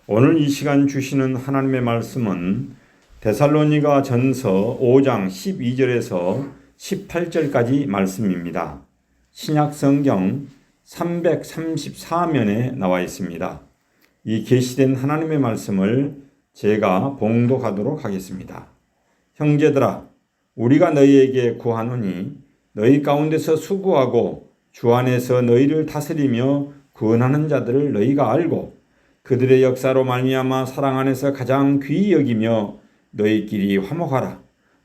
오늘 이 시간 주시는 하나님의 말씀은 데살로니가 전서 5장 12절에서 18절까지 말씀입니다. 신약 성경 334면에 나와 있습니다. 이 계시된 하나님의 말씀을 제가 봉독하도록 하겠습니다. 형제들아, 우리가 너희에게 구하노니 너희 가운데서 수고하고 주 안에서 너희를 다스리며 구원하는 자들을 너희가 알고 그들의 역사로 말미암아 사랑 안에서 가장 귀히 여기며 너희끼리 화목하라.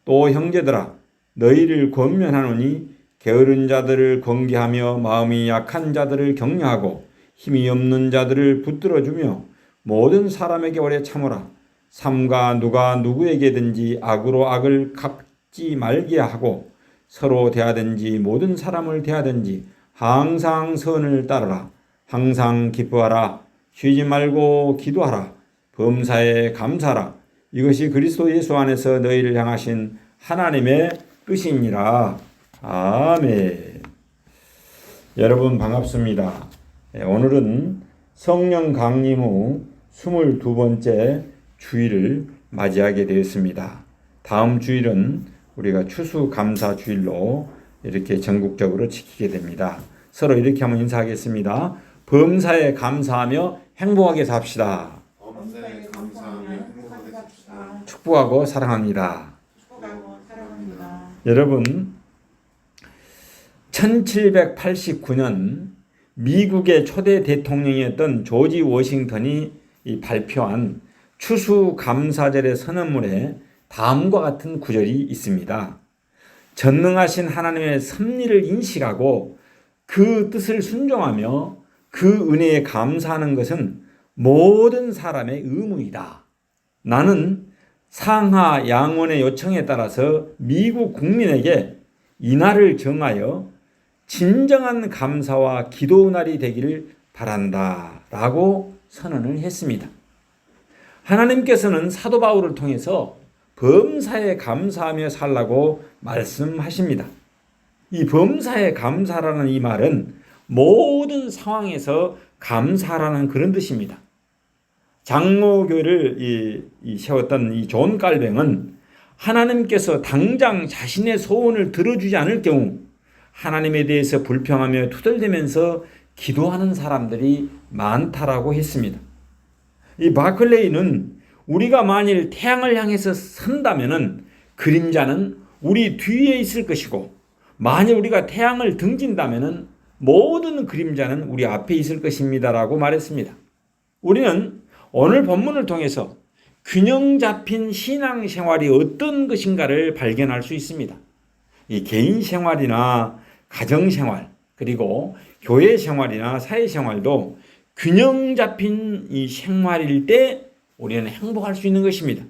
또 형제들아, 너희를 권면하노니 게으른 자들을 권계하며 마음이 약한 자들을 격려하고 힘이 없는 자들을 붙들어주며 모든 사람에게 오래 참으라. 삼가 누가 누구에게든지 악으로 악을 갚지 말게 하고 서로 대하든지 모든 사람을 대하든지 항상 선을 따르라. 항상 기뻐하라. 쉬지 말고 기도하라. 범사에 감사하라. 이것이 그리스도 예수 안에서 너희를 향하신 하나님의 뜻이니라. 아멘. 여러분 반갑습니다. 오늘은 성령 강림 후 22번째 주일을 맞이하게 되었습니다. 다음 주일은 우리가 추수감사 주일로 이렇게 전국적으로 지키게 됩니다. 서로 이렇게 한번 인사하겠습니다. 범사에 감사하며 행복하게 삽시다. 범사에 감사하며 행복하게 삽시다. 축복하고 사랑합니다. 축복하고 사랑합니다. 여러분, 1789년 미국의 초대 대통령이었던 조지 워싱턴이 발표한 추수감사절의 선언문에 다음과 같은 구절이 있습니다. 전능하신 하나님의 섭리를 인식하고 그 뜻을 순종하며 그 은혜에 감사하는 것은 모든 사람의 의무이다. 나는 상하 양원의 요청에 따라서 미국 국민에게 이날을 정하여 진정한 감사와 기도 날이 되기를 바란다 라고 선언을 했습니다. 하나님께서는 사도 바울을 통해서 범사에 감사하며 살라고 말씀하십니다. 이 범사에 감사라는 이 말은 모든 상황에서 감사라는 그런 뜻입니다. 장로교를 세웠던 이 존 깔뱅은 하나님께서 당장 자신의 소원을 들어주지 않을 경우 하나님에 대해서 불평하며 투덜대면서 기도하는 사람들이 많다라고 했습니다. 이 바클레이는 우리가 만일 태양을 향해서 선다면은 그림자는 우리 뒤에 있을 것이고 만일 우리가 태양을 등진다면은 모든 그림자는 우리 앞에 있을 것입니다라고 말했습니다. 우리는 오늘 본문을 통해서 균형 잡힌 신앙생활이 어떤 것인가를 발견할 수 있습니다. 이 개인생활이나 가정생활 그리고 교회생활이나 사회생활도 균형 잡힌 이 생활일 때 우리는 행복할 수 있는 것입니다.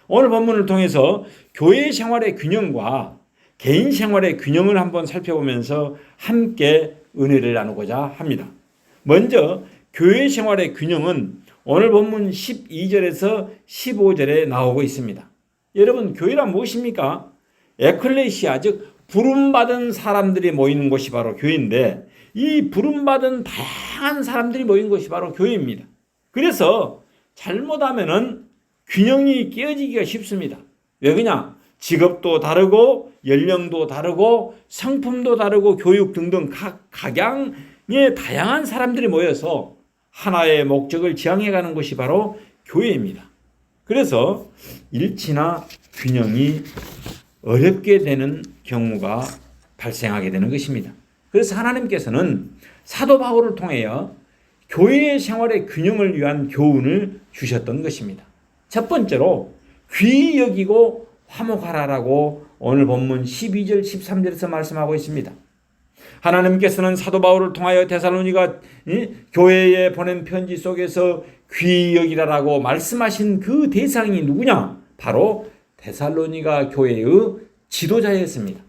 오늘 본문을 통해서 교회생활의 균형과 개인생활의 균형을 한번 살펴보면서 함께 은혜를 나누고자 합니다. 먼저 교회 생활의 균형은 오늘 본문 12절에서 15절에 나오고 있습니다. 여러분, 교회란 무엇입니까? 에클레시아, 즉 부름받은 사람들이 모이는 곳이 바로 교회인데 이 부름받은 다양한 사람들이 모이는 곳이 바로 교회입니다. 그래서 잘못하면은 균형이 깨어지기가 쉽습니다. 왜 그러냐? 직업도 다르고 연령도 다르고 성품도 다르고 교육 등등 각 각양의 다양한 사람들이 모여서 하나의 목적을 지향해가는 곳이 바로 교회입니다. 그래서 일치나 균형이 어렵게 되는 경우가 발생하게 되는 것입니다. 그래서 하나님께서는 사도 바울을 통하여 교회의 생활의 균형을 위한 교훈을 주셨던 것입니다. 첫 번째로 귀히 여기고 화목하라라고 오늘 본문 12절 13절에서 말씀하고 있습니다. 하나님께서는 사도 바울을 통하여 데살로니가 교회에 보낸 편지 속에서 귀히 여기라라고 말씀하신 그 대상이 누구냐? 바로 데살로니가 교회의 지도자였습니다.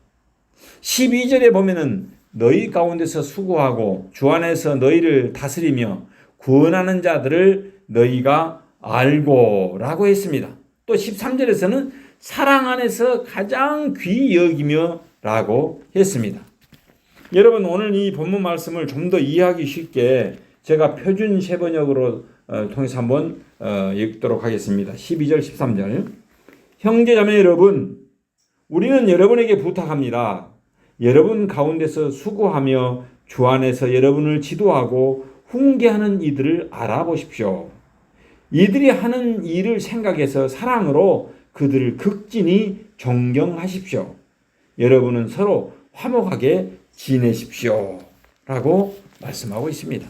12절에 보면은 너희 가운데서 수고하고 주 안에서 너희를 다스리며 구원하는 자들을 너희가 알고 라고 했습니다. 또 13절에서는 사랑 안에서 가장 귀히 여기며 라고 했습니다. 여러분, 오늘 이 본문 말씀을 좀 더 이해하기 쉽게 제가 표준 세번역으로 통해서 한번 읽도록 하겠습니다. 12절 13절. 형제자매 여러분, 우리는 여러분에게 부탁합니다. 여러분 가운데서 수고하며 주 안에서 여러분을 지도하고 훈계하는 이들을 알아보십시오. 이들이 하는 일을 생각해서 사랑으로 그들을 극진히 존경하십시오. 여러분은 서로 화목하게 지내십시오. 라고 말씀하고 있습니다.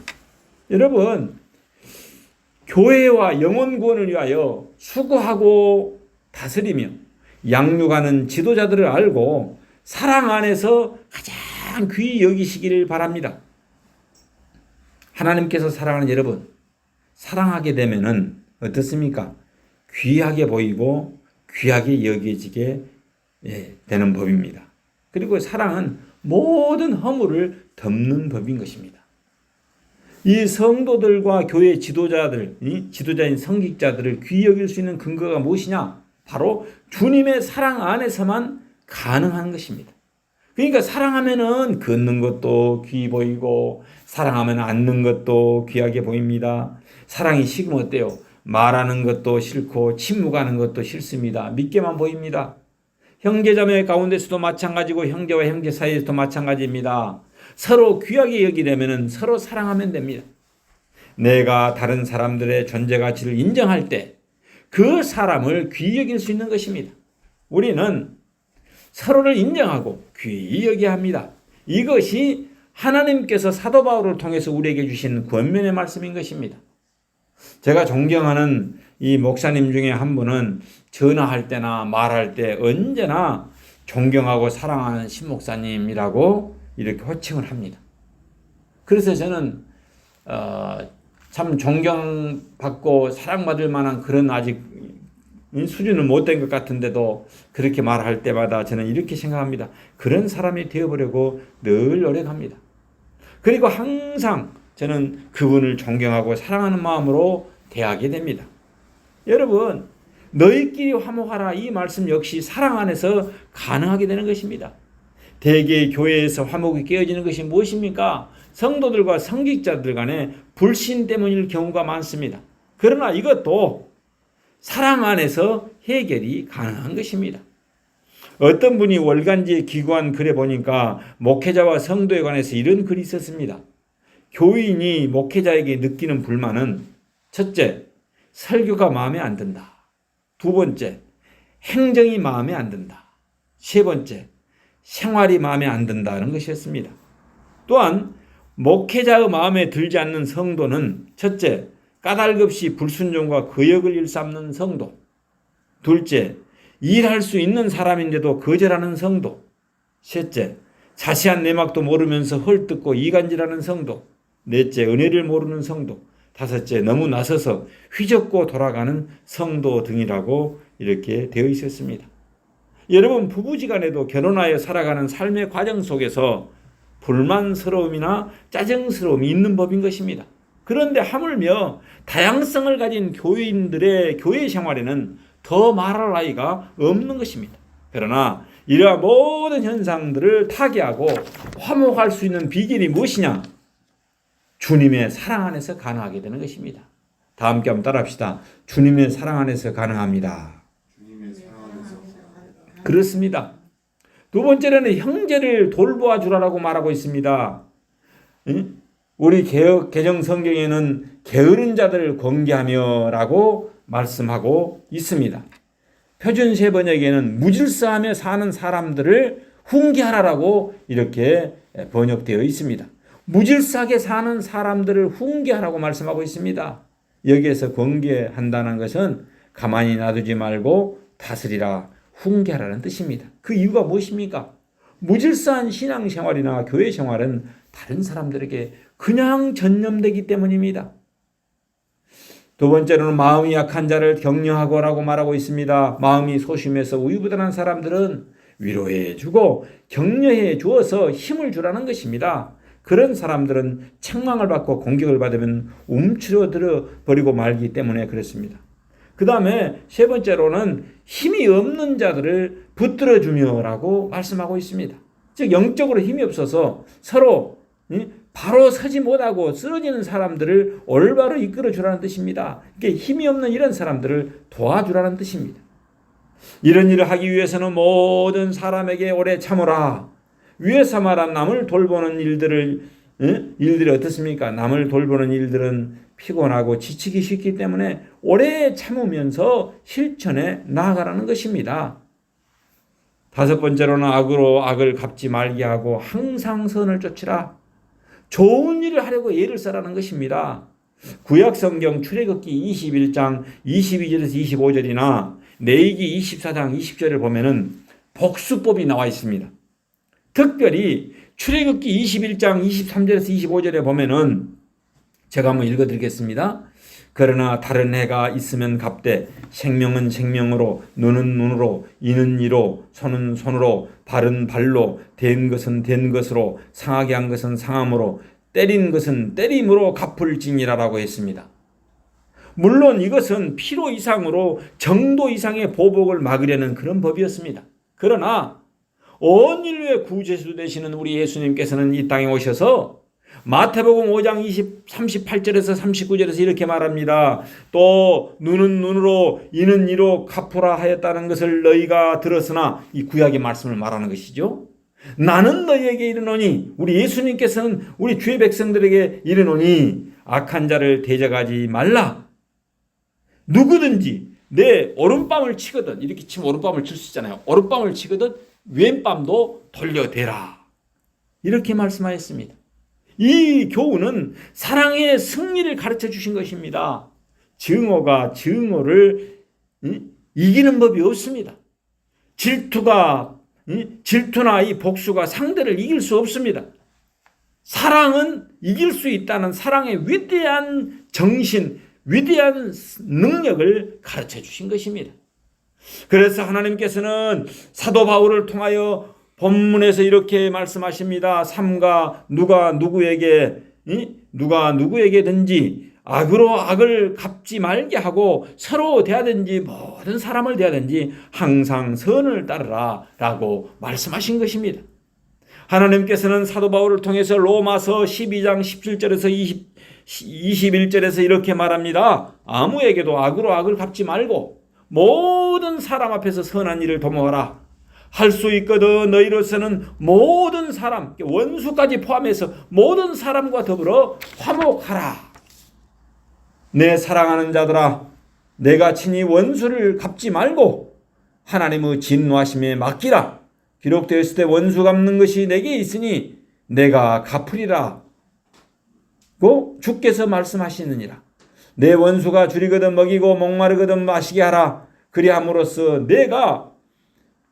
여러분, 교회와 영혼 구원을 위하여 수고하고 다스리며 양육하는 지도자들을 알고 사랑 안에서 가장 귀히 여기시기를 바랍니다. 하나님께서 사랑하는 여러분, 사랑하게 되면은 어떻습니까? 귀하게 보이고 귀하게 여겨지게 되는 법입니다. 그리고 사랑은 모든 허물을 덮는 법인 것입니다. 이 성도들과 교회 지도자들, 지도자인 성직자들을 귀히 여길 수 있는 근거가 무엇이냐? 바로 주님의 사랑 안에서만 가능한 것입니다. 그러니까 사랑하면은 걷는 것도 귀히 보이고 사랑하면 앉는 것도 귀하게 보입니다. 사랑이 식으면 어때요? 말하는 것도 싫고 침묵하는 것도 싫습니다. 믿게만 보입니다. 형제자매 가운데서도 마찬가지고 형제와 형제 사이에서도 마찬가지입니다. 서로 귀하게 여기려면 서로 사랑하면 됩니다. 내가 다른 사람들의 존재 가치를 인정할 때 그 사람을 귀히 여길 수 있는 것입니다. 우리는 서로를 인정하고 귀히 여겨야 합니다. 이것이 하나님께서 사도 바울을 통해서 우리에게 주신 권면의 말씀인 것입니다. 제가 존경하는 이 목사님 중에 한 분은 전화할 때나 말할 때 언제나 존경하고 사랑하는 신목사님이라고 이렇게 호칭을 합니다. 그래서 저는 참 존경받고 사랑받을 만한 그런 아직 수준은 못된 것 같은데도 그렇게 말할 때마다 저는 이렇게 생각합니다. 그런 사람이 되어보려고 늘 노력합니다. 그리고 항상 저는 그분을 존경하고 사랑하는 마음으로 대하게 됩니다. 여러분, 너희끼리 화목하라, 이 말씀 역시 사랑 안에서 가능하게 되는 것입니다. 대개 교회에서 화목이 깨어지는 것이 무엇입니까? 성도들과 성직자들 간의 불신 때문일 경우가 많습니다. 그러나 이것도 사랑 안에서 해결이 가능한 것입니다. 어떤 분이 월간지에 기고한 글에 보니까 목회자와 성도에 관해서 이런 글이 있었습니다. 교인이 목회자에게 느끼는 불만은 첫째, 설교가 마음에 안 든다. 두 번째, 행정이 마음에 안 든다. 세 번째, 생활이 마음에 안 든다는 것이었습니다. 또한 목회자의 마음에 들지 않는 성도는 첫째, 까닭없이 불순종과 거역을 일삼는 성도. 둘째, 일할 수 있는 사람인데도 거절하는 성도. 셋째, 자세한 내막도 모르면서 헐뜯고 이간질하는 성도. 넷째, 은혜를 모르는 성도. 다섯째, 너무 나서서 휘젓고 돌아가는 성도 등이라고 이렇게 되어 있었습니다. 여러분, 부부지간에도 결혼하여 살아가는 삶의 과정 속에서 불만스러움이나 짜증스러움이 있는 법인 것입니다. 그런데 하물며 다양성을 가진 교인들의 교회 생활에는 더 말할 나위가 없는 것입니다. 그러나 이러한 모든 현상들을 타개하고 화목할 수 있는 비결이 무엇이냐? 주님의 사랑 안에서 가능하게 되는 것입니다. 다 함께 한번 따라합시다. 주님의 사랑 안에서 가능합니다. 주님의 사랑 안에서 가능합니다. 그렇습니다. 두 번째로는 형제를 돌보아 주라라고 말하고 있습니다. 우리 개정 성경에는 게으른 자들을 권계하며 라고 말씀하고 있습니다. 표준세 번역에는 무질서하며 사는 사람들을 훈계하라라고 이렇게 번역되어 있습니다. 무질서하게 사는 사람들을 훈계하라고 말씀하고 있습니다. 여기에서 권계한다는 것은 가만히 놔두지 말고 다스리라, 훈계하라는 뜻입니다. 그 이유가 무엇입니까? 무질서한 신앙생활이나 교회생활은 다른 사람들에게 그냥 전념되기 때문입니다. 두 번째로는 마음이 약한 자를 격려하고라고 말하고 있습니다. 마음이 소심해서 우유부단한 사람들은 위로해 주고 격려해 주어서 힘을 주라는 것입니다. 그런 사람들은 책망을 받고 공격을 받으면 움츠러들어 버리고 말기 때문에 그렇습니다. 그 다음에 세 번째로는 힘이 없는 자들을 붙들어 주며라고 말씀하고 있습니다. 즉 영적으로 힘이 없어서 서로 바로 서지 못하고 쓰러지는 사람들을 올바로 이끌어 주라는 뜻입니다. 이게 힘이 없는 이런 사람들을 도와주라는 뜻입니다. 이런 일을 하기 위해서는 모든 사람에게 오래 참으라. 위에서 말한 남을 돌보는 일들이 어떻습니까? 남을 돌보는 일들은 피곤하고 지치기 쉽기 때문에 오래 참으면서 실천에 나아가라는 것입니다. 다섯 번째로는 악으로 악을 갚지 말게 하고 항상 선을 쫓으라. 좋은 일을 하려고 애를 써라는 것입니다. 구약성경 출애굽기 21장 22절에서 25절이나 레위기 24장 20절을 보면은 복수법이 나와 있습니다. 특별히 출애굽기 21장 23절에서 25절에 보면은 제가 한번 읽어드리겠습니다. 그러나 다른 해가 있으면 갚되 생명은 생명으로 눈은 눈으로 이는 이로 손은 손으로 발은 발로 된 것은 된 것으로 상하게 한 것은 상함으로 때린 것은 때림으로 갚을지니라라고 했습니다. 물론 이것은 필요 이상으로 정도 이상의 보복을 막으려는 그런 법이었습니다. 그러나 온 인류의 구주주 되시는 우리 예수님께서는 이 땅에 오셔서 마태복음 5장 38절에서 39절에서 이렇게 말합니다. 또 눈은 눈으로 이는 이로 갚으라 하였다는 것을 너희가 들었으나 이 구약의 말씀을 말하는 것이죠. 나는 너희에게 이르노니 우리 예수님께서는 우리 주의 백성들에게 이르노니 악한 자를 대적하지 말라. 누구든지 내 오른밤을 치거든 이렇게 치면 오른밤을 칠 수 있잖아요. 오른밤을 치거든 왼밤도 돌려대라. 이렇게 말씀하였습니다. 이 교훈은 사랑의 승리를 가르쳐 주신 것입니다. 증오가 증오를 이기는 법이 없습니다. 질투나 이 복수가 상대를 이길 수 없습니다. 사랑은 이길 수 있다는 사랑의 위대한 정신, 위대한 능력을 가르쳐 주신 것입니다. 그래서 하나님께서는 사도 바울을 통하여 본문에서 이렇게 말씀하십니다. 삼가 누가 누구에게든지 악으로 악을 갚지 말게 하고 서로 대하든지 모든 사람을 대하든지 항상 선을 따르라 라고 말씀하신 것입니다. 하나님께서는 사도 바울을 통해서 로마서 12장 17절에서 21절에서 이렇게 말합니다. 아무에게도 악으로 악을 갚지 말고 모든 사람 앞에서 선한 일을 도모하라. 할 수 있거든 너희로서는 모든 사람, 원수까지 포함해서 모든 사람과 더불어 화목하라. 내 사랑하는 자들아, 내가 친히 원수를 갚지 말고 하나님의 진노하심에 맡기라. 기록되었을 때 원수 갚는 것이 내게 있으니 내가 갚으리라. 고 주께서 말씀하시느니라. 내 원수가 줄이거든 먹이고 목마르거든 마시게 하라. 그리함으로써 내가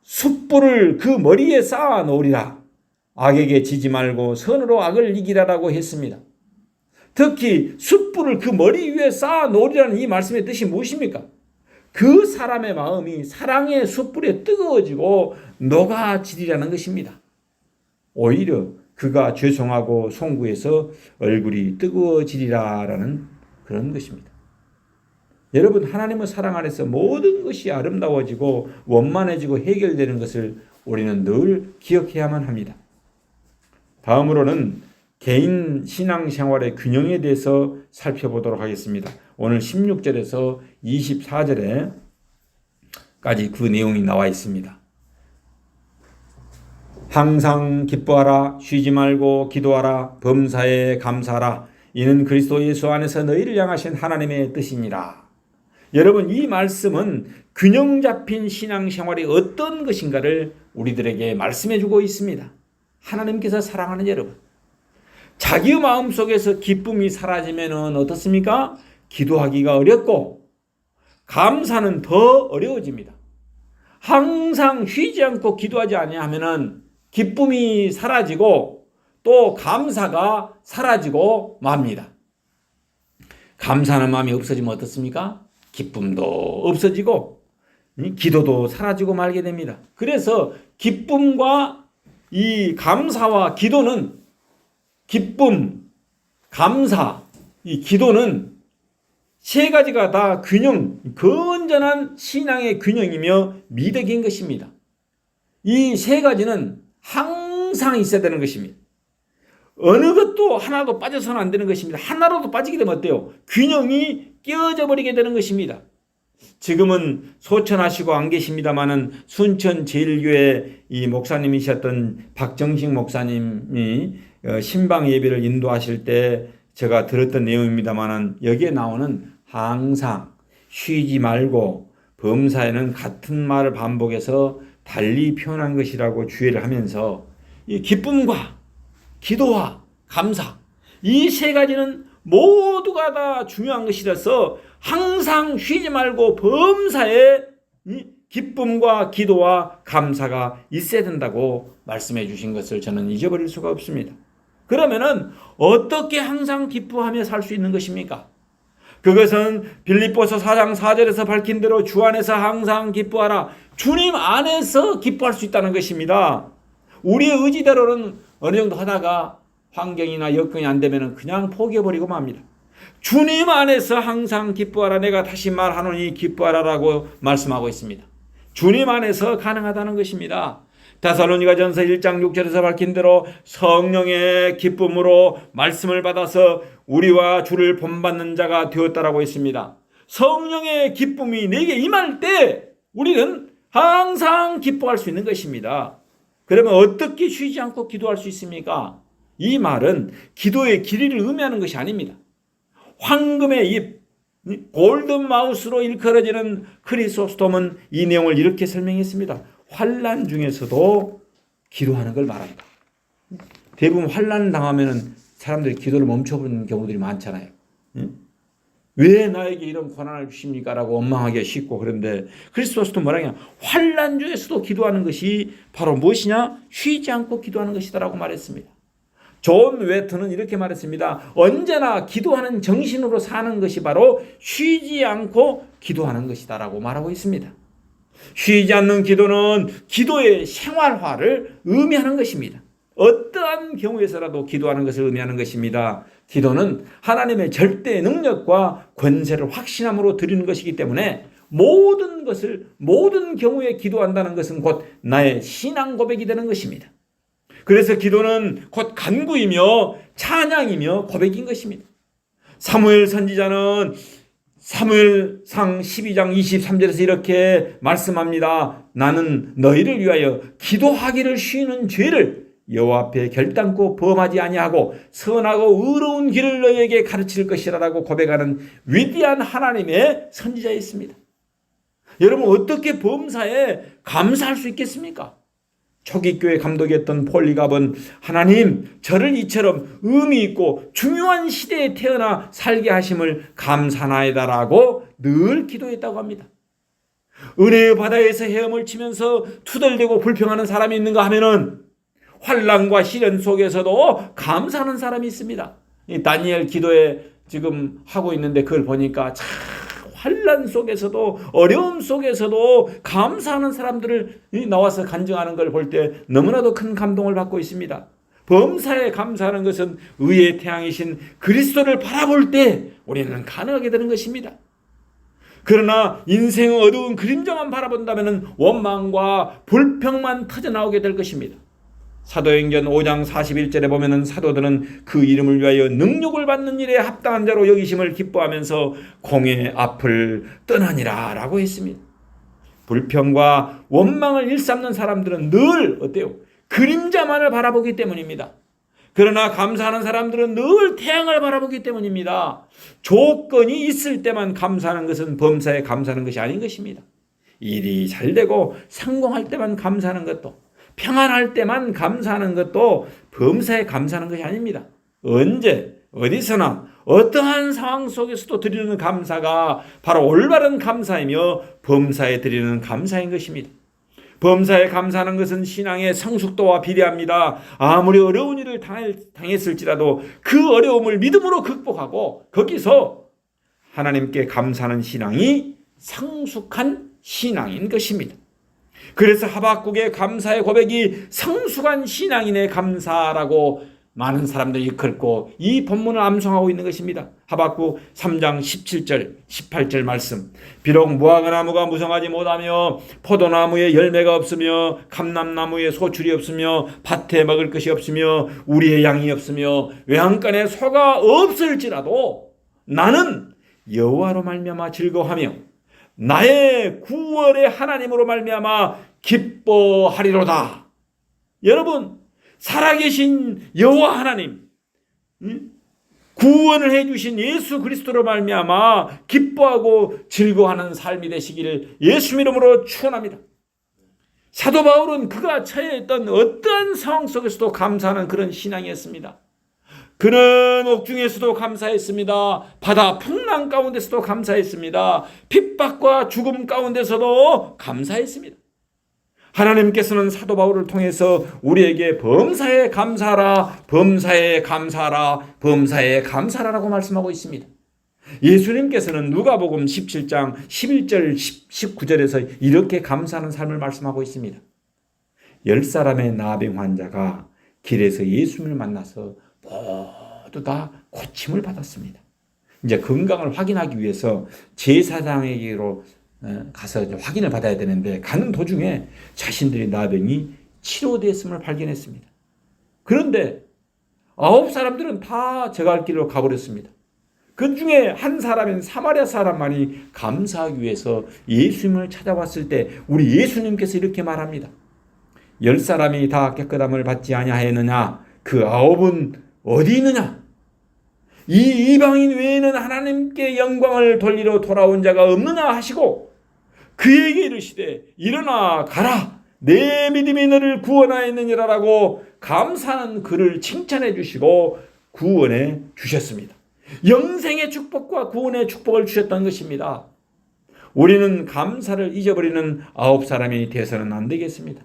숯불을 그 머리에 쌓아 놓으리라. 악에게 지지 말고 선으로 악을 이기라라고 했습니다. 특히 숯불을 그 머리 위에 쌓아 놓으리라는 이 말씀의 뜻이 무엇입니까? 그 사람의 마음이 사랑의 숯불에 뜨거워지고 녹아지리라는 것입니다. 오히려 그가 죄송하고 송구해서 얼굴이 뜨거워지리라라는 그런 것입니다. 여러분, 하나님의 사랑 안에서 모든 것이 아름다워지고 원만해지고 해결되는 것을 우리는 늘 기억해야만 합니다. 다음으로는 개인 신앙생활의 균형에 대해서 살펴보도록 하겠습니다. 오늘 16절에서 24절에까지 그 내용이 나와 있습니다. 항상 기뻐하라. 쉬지 말고 기도하라. 범사에 감사하라. 이는 그리스도 예수 안에서 너희를 향하신 하나님의 뜻이니라. 여러분, 이 말씀은 균형 잡힌 신앙생활이 어떤 것인가를 우리들에게 말씀해 주고 있습니다. 하나님께서 사랑하는 여러분, 자기 마음속에서 기쁨이 사라지면 어떻습니까? 기도하기가 어렵고 감사는 더 어려워집니다. 항상 쉬지 않고 기도하지 아니하면 기쁨이 사라지고 또 감사가 사라지고 맙니다. 감사하는 마음이 없어지면 어떻습니까? 기쁨도 없어지고 기도도 사라지고 말게 됩니다. 그래서 기쁨과 이 감사와 기도는 기쁨, 감사, 이 기도는 세 가지가 다 균형, 건전한 신앙의 균형이며 미덕인 것입니다. 이 세 가지는 항상 있어야 되는 것입니다. 어느 것도 하나도 빠져서는 안 되는 것입니다. 하나라도 빠지게 되면 어때요? 균형이 깨어져 버리게 되는 것입니다. 지금은 소천하시고 안 계십니다마는 순천 제일교회 이 목사님이셨던 박정식 목사님이 신방 예배를 인도하실 때 제가 들었던 내용입니다마는 여기에 나오는 항상 쉬지 말고 범사에는 같은 말을 반복해서 달리 표현한 것이라고 주의를 하면서 이 기쁨과 기도와 감사 이 세 가지는 모두가 다 중요한 것이라서 항상 쉬지 말고 범사에 기쁨과 기도와 감사가 있어야 된다고 말씀해 주신 것을 저는 잊어버릴 수가 없습니다. 그러면은 어떻게 항상 기뻐하며 살 수 있는 것입니까? 그것은 빌립보서 4장 4절에서 밝힌 대로 주 안에서 항상 기뻐하라. 주님 안에서 기뻐할 수 있다는 것입니다. 우리의 의지대로는 어느 정도 하다가 환경이나 여건이 안 되면 그냥 포기해버리고 맙니다. 주님 안에서 항상 기뻐하라. 내가 다시 말하노니 기뻐하라라고 말씀하고 있습니다. 주님 안에서 가능하다는 것입니다. 데살로니가전서 1장 6절에서 밝힌 대로 성령의 기쁨으로 말씀을 받아서 우리와 주를 본받는 자가 되었다라고 했습니다. 성령의 기쁨이 내게 임할 때 우리는 항상 기뻐할 수 있는 것입니다. 그러면 어떻게 쉬지 않고 기도할 수 있습니까? 이 말은 기도의 길이를 의미하는 것이 아닙니다. 황금의 잎, 골든 마우스로 일컬어지는 크리소스톰은 이 내용을 이렇게 설명했습니다. 환난 중에서도 기도하는 걸 말한다. 대부분 환난을 당하면 사람들이 기도를 멈춰버리는 경우들이 많잖아요. 왜 나에게 이런 고난을 주십니까? 라고 원망하기가 쉽고 그런데 크리스토스도 뭐라냐? 환난 중에서도 기도하는 것이 바로 무엇이냐? 쉬지 않고 기도하는 것이다 라고 말했습니다. 존 웨트는 이렇게 말했습니다. 언제나 기도하는 정신으로 사는 것이 바로 쉬지 않고 기도하는 것이다 라고 말하고 있습니다. 쉬지 않는 기도는 기도의 생활화를 의미하는 것입니다. 어떠한 경우에서라도 기도하는 것을 의미하는 것입니다. 기도는 하나님의 절대 능력과 권세를 확신함으로 드리는 것이기 때문에 모든 것을 모든 경우에 기도한다는 것은 곧 나의 신앙 고백이 되는 것입니다. 그래서 기도는 곧 간구이며 찬양이며 고백인 것입니다. 사무엘 선지자는 사무엘상 12장 23절에서 이렇게 말씀합니다. 나는 너희를 위하여 기도하기를 쉬는 죄를 여호와 앞에 결단코 범하지 아니하고 선하고 의로운 길을 너희에게 가르칠 것이라고 고백하는 위대한 하나님의 선지자였습니다. 여러분 어떻게 범사에 감사할 수 있겠습니까? 초기 교회 감독이었던 폴리갑은 하나님 저를 이처럼 의미 있고 중요한 시대에 태어나 살게 하심을 감사나이다라고 늘 기도했다고 합니다. 은혜의 바다에서 헤엄을 치면서 투덜대고 불평하는 사람이 있는가 하면은 환난과 시련 속에서도 감사하는 사람이 있습니다. 이 다니엘 기도에 지금 하고 있는데 그걸 보니까 참 환난 속에서도 어려움 속에서도 감사하는 사람들을 나와서 간증하는 걸 볼 때 너무나도 큰 감동을 받고 있습니다. 범사에 감사하는 것은 의의 태양이신 그리스도를 바라볼 때 우리는 가능하게 되는 것입니다. 그러나 인생의 어두운 그림자만 바라본다면 원망과 불평만 터져나오게 될 것입니다. 사도행전 5장 41절에 보면은 사도들은 그 이름을 위하여 능력을 받는 일에 합당한 자로 여기심을 기뻐하면서 공의 앞을 떠나니라 라고 했습니다. 불평과 원망을 일삼는 사람들은 늘 어때요? 그림자만을 바라보기 때문입니다. 그러나 감사하는 사람들은 늘 태양을 바라보기 때문입니다. 조건이 있을 때만 감사하는 것은 범사에 감사하는 것이 아닌 것입니다. 일이 잘 되고 성공할 때만 감사하는 것도 평안할 때만 감사하는 것도 범사에 감사하는 것이 아닙니다. 언제 어디서나 어떠한 상황 속에서도 드리는 감사가 바로 올바른 감사이며 범사에 드리는 감사인 것입니다. 범사에 감사하는 것은 신앙의 성숙도와 비례합니다. 아무리 어려운 일을 당했을지라도 그 어려움을 믿음으로 극복하고 거기서 하나님께 감사하는 신앙이 성숙한 신앙인 것입니다. 그래서 하박국의 감사의 고백이 성숙한 신앙인의 감사라고 많은 사람들이 긁고 이 본문을 암송하고 있는 것입니다. 하박국 3장 17절 18절 말씀. 비록 무화과나무가 무성하지 못하며 포도나무에 열매가 없으며 감람나무에 소출이 없으며 밭에 먹을 것이 없으며 우리의 양이 없으며 외양간에 소가 없을지라도 나는 여호와로 말미암아 즐거워하며 나의 구원의 하나님으로 말미암아 기뻐하리로다. 여러분, 살아계신 여호와 하나님, 구원을 해주신 예수 그리스도로 말미암아 기뻐하고 즐거워하는 삶이 되시기를 예수 이름으로 축원합니다. 사도 바울은 그가 처해 있던 어떠한 상황 속에서도 감사하는 그런 신앙이었습니다. 그는 옥중에서도 감사했습니다. 바다 풍랑 가운데서도 감사했습니다. 핍박과 죽음 가운데서도 감사했습니다. 하나님께서는 사도 바울을 통해서 우리에게 범사에 감사하라, 범사에 감사하라, 범사에 감사하라고 말씀하고 있습니다. 예수님께서는 누가복음 17장 11절 19절에서 이렇게 감사하는 삶을 말씀하고 있습니다. 10사람의 나병 환자가 길에서 예수님을 만나서 모두 다 고침을 받았습니다. 이제 건강을 확인하기 위해서 제사장에게로 가서 확인을 받아야 되는데 가는 도중에 자신들의 나병이 치료됐음을 발견했습니다. 그런데 9사람들은 다 저 갈 길로 가버렸습니다. 그 중에 한 사람인 사마리아 사람만이 감사하기 위해서 예수님을 찾아왔을 때 우리 예수님께서 이렇게 말합니다. 10사람이 다 깨끗함을 받지 아니하였느냐? 그 9은 어디 있느냐? 이 이방인 외에는 하나님께 영광을 돌리러 돌아온 자가 없느냐 하시고 그에게 이르시되 일어나 가라, 내 믿음이 너를 구원하였느니라라고 감사하는 그를 칭찬해 주시고 구원해 주셨습니다. 영생의 축복과 구원의 축복을 주셨던 것입니다. 우리는 감사를 잊어버리는 9사람이 되어서는 안 되겠습니다.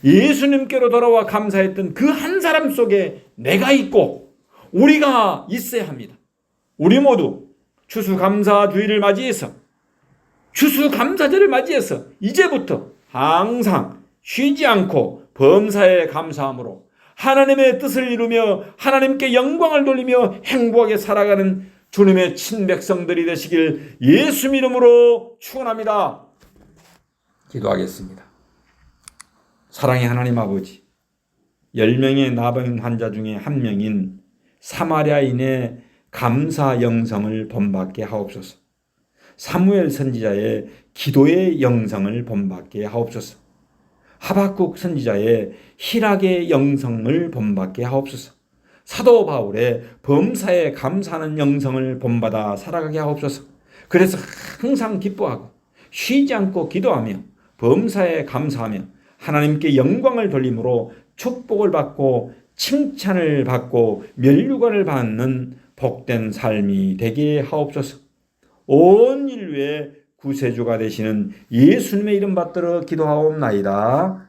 예수님께로 돌아와 감사했던 그 한 사람 속에 내가 있고 우리가 있어야 합니다. 우리 모두 추수감사주의를 맞이해서 추수감사절을 맞이해서 이제부터 항상 쉬지 않고 범사에 감사함으로 하나님의 뜻을 이루며 하나님께 영광을 돌리며 행복하게 살아가는 주님의 친백성들이 되시길 예수 이름으로 축원합니다. 기도하겠습니다. 사랑의 하나님 아버지, 10명의 나병 환자 중에 한 명인 사마리아인의 감사 영성을 본받게 하옵소서. 사무엘 선지자의 기도의 영성을 본받게 하옵소서. 하박국 선지자의 희락의 영성을 본받게 하옵소서. 사도 바울의 범사에 감사하는 영성을 본받아 살아가게 하옵소서. 그래서 항상 기뻐하고 쉬지 않고 기도하며 범사에 감사하며 하나님께 영광을 돌림으로 축복을 받고 칭찬을 받고 면류관을 받는 복된 삶이 되게 하옵소서. 온 인류의 구세주가 되시는 예수님의 이름 받들어 기도하옵나이다.